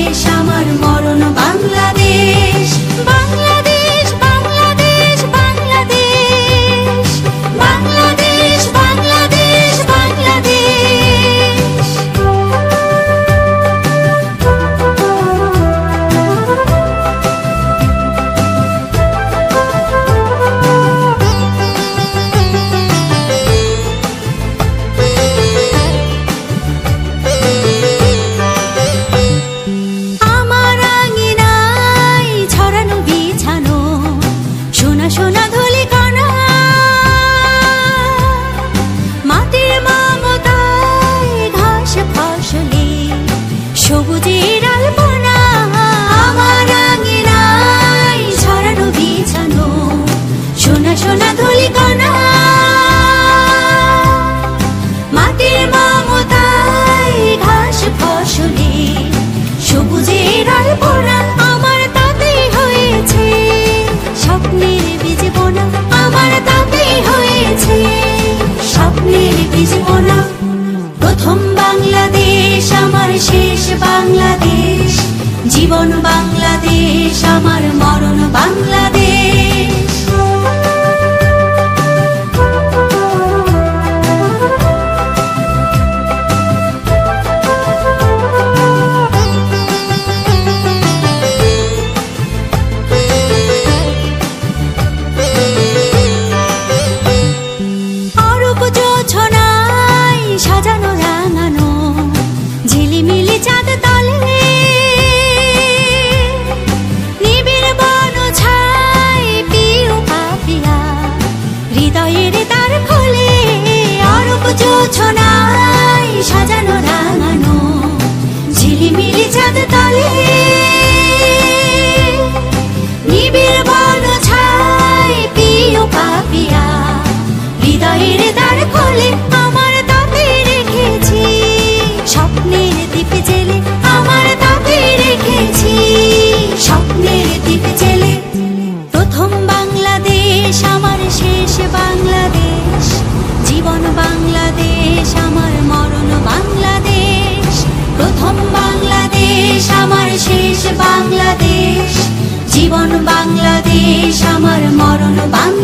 বাংলাদেশ আমার মরণ বাংলাদেশ। বাংলাদেশ বাংলাদেশ বাংলাদেশ বাংলাদেশ বাংলাদেশ বাংলাদেশ। আমার আঙিনায় ছড়ানো বিছানো সোনা সোনা ধূলিকণা, মাটির মমতায় ঘাস ফসলে সবুজের আলপনা। আমার আঙিনায় ছড়ানো বিছানো সোনা সোনা ধূলিকণা, মাটির মমতায় ঘাস ফসলে সবুজের আলপনা। আমার তাতেই হয়েছে স্বপ্নের বীজ বোনা, আমার তাতেই হয়েছে স্বপ্নের বীজ বোনা। প্রথম বাংলাদেশ আমার শেষ বাংলাদেশ, জীবন বাংলাদেশ আমার মরণ বাংলাদেশ। অরূপ জোছনায় সাজানো রাঙানো ঝিলিমিলি চাঁদ তলে, নিবিড় বন ছায় পিউ পাপিয়া হৃদয়ের দ্বার খোলে। অরূপ জোছনায় সাজানো রাঙানো ঝিলিমিলি চাঁদ তলে, নিবিড় বন ছায় পিউ পাপিয়া হৃদয়ের দ্বার খোলে। আমার তাতে রেখেছি স্বপ্নের দ্বীপ জেলে, আমার তাতে রেখেছি স্বপ্নের দ্বীপ জেলে। প্রথম বাংলাদেশ আমার শেষ বাংলাদেশ, জীবন বাংলাদেশ আমার মরণ বাংলাদেশ। প্রথম বাংলাদেশ আমার শেষ বাংলাদেশ, জীবন বাংলাদেশ আমার মরণ বাংলাদেশ।